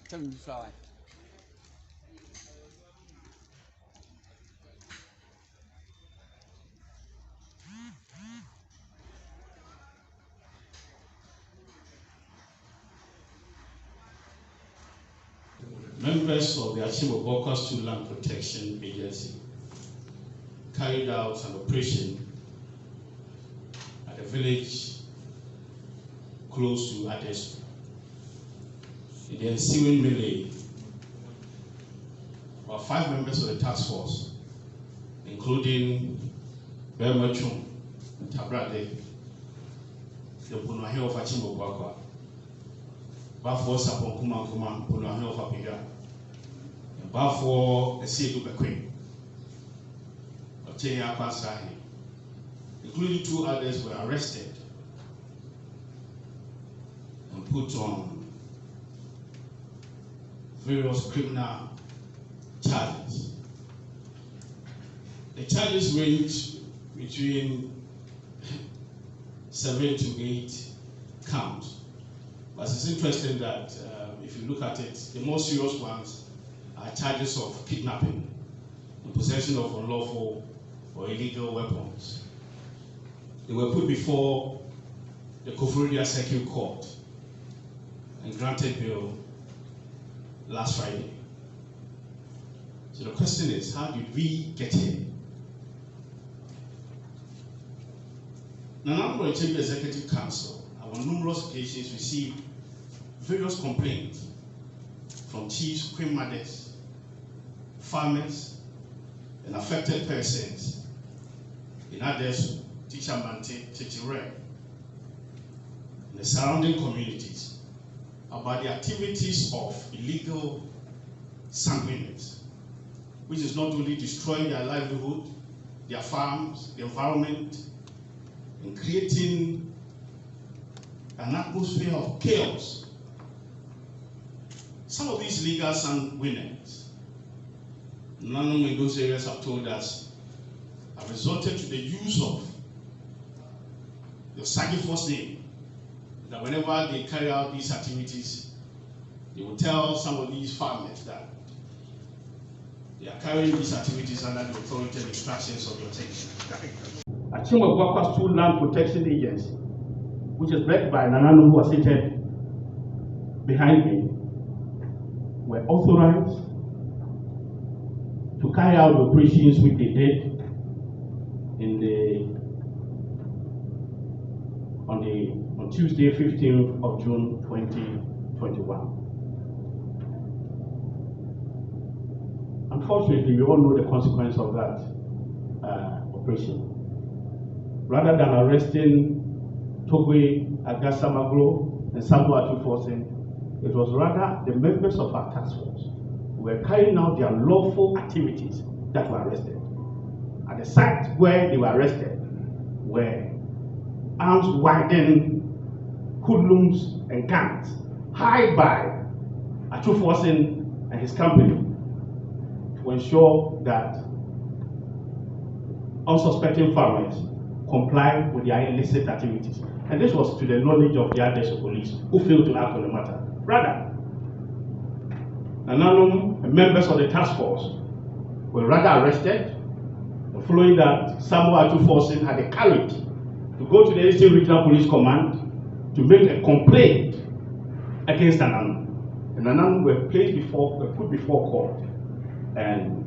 tell me before. Members of the Okyeman State Land Protection Agency carried out an operation at a village close to Adesu. In the ensuing melee, about 5 members of the task force, including Bermachum and Tabrade, the Punahe of Okyeman, Bafo Sapon Kuma, Punahe of Apiga, and Bafo the Sea of Queen, Okyeman Pasahi, including 2 others, were arrested and put on various criminal charges. The charges range between 7 to 8 counts. But it's interesting that if you look at it, the most serious ones are charges of kidnapping and possession of unlawful or illegal weapons. They were put before the Koforidua Circuit Court and granted bail last Friday. So the question is, how did we get here? Now, the Chamber Executive Council, on numerous occasions, received various complaints from chiefs, queen mothers, farmers, and affected persons in Adesu, Tichamante, Chichire, and the surrounding communities about the activities of illegal sanguinaries, which is not only destroying their livelihood, their farms, the environment, and creating an atmosphere of chaos. Some of these legal sanguinaries, none in those areas have told us, have resorted to the use of the Sagifos name, that whenever they carry out these activities, they will tell some of these farmers that they are carrying these activities under the authority and instructions of your text. Okyeman State Land Protection Agency, which is led by Nanano, who are seated behind me, were authorized to carry out the operations which they did on Tuesday, 15th of June 2021. Unfortunately, we all know the consequence of that operation. Rather than arresting Togwe, Agasamaglo, and Sambo Atufosin, it was rather the members of our task force who were carrying out their lawful activities that were arrested. At the site where they were arrested were arms-wielding hoodlums and gangs hired by Atufosin and his company to ensure that unsuspecting farmers comply with their illicit activities. And this was to the knowledge of the Adesu police, who failed to act on the matter. Rather, Nananum and members of the task force were rather arrested, and following that, Samuel Atufosin had the courage to go to the Eastern Regional Police Command to make a complaint against Nananum. And Nananum were put before court and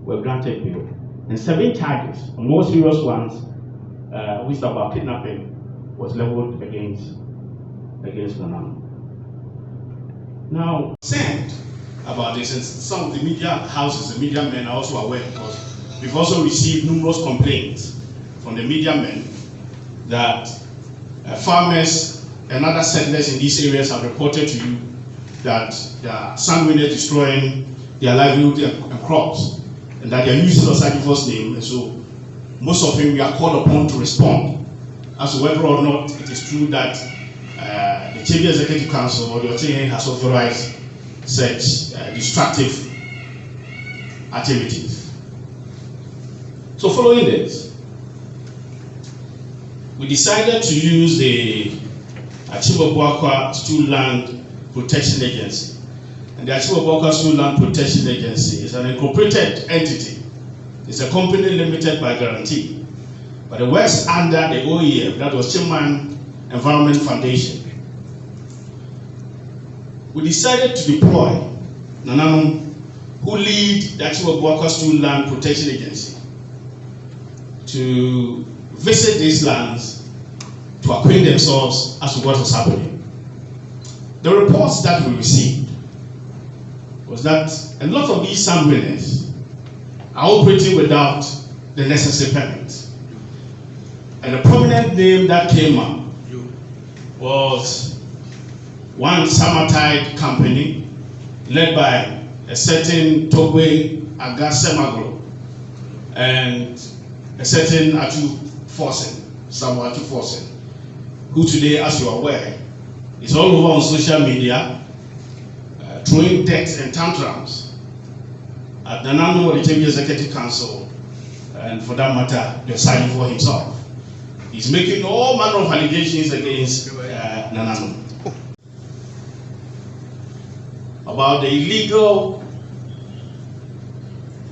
were granted bail. And 7 charges, more serious ones, which are about kidnapping, was leveled against Nananum. Now, concerned about this, and some of the media houses, the media men are also aware, because we've also received numerous complaints from the media men that farmers and other settlers in these areas have reported to you that the sanguinaries destroying their livelihood and crops, and that they are using the Sagifos name, and so most of them we are called upon to respond as to whether or not it is true that the Chamber Executive Council or the Okyeman has authorized such destructive activities. So following this, we decided to use the Okyeman State Land Protection Agency And the Achibobokasu Land Protection Agency is an incorporated entity. It's a company limited by guarantee, but it works under the OEF, that was Okyeman Environment Foundation. We decided to deploy Nananom, who lead the Achibobokasu Land Protection Agency, to visit these lands to acquaint themselves as to what was happening. The reports that we received was that a lot of these sand miners are operating without the necessary permits. And the prominent name that came up was one Samatide company led by a certain Togwe Agasemagro and a certain Atu Forsen, Samuel Atu Forsen, who today, as you are aware, is all over on social media, throwing decks and tantrums at the Nananom Executive Council, and for that matter, deciding for himself. He's making all manner of allegations against Nananom about the illegal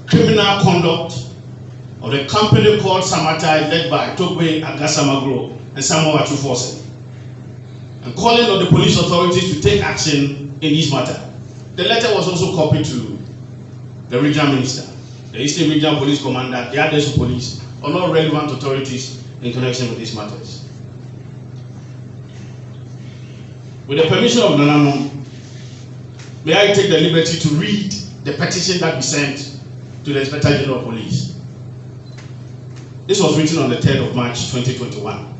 criminal conduct of the company called Samatai, led by Togwe Agasamagro and Samuel Atu Forsen, and calling on the police authorities to take action in this matter. The letter was also copied to the regional minister, the Eastern Regional Police Commander, the Adesu Police, or all relevant authorities in connection with these matters. With the permission of Nananom, may I take the liberty to read the petition that we sent to the Inspector General of Police. This was written on the 3rd of March 2021.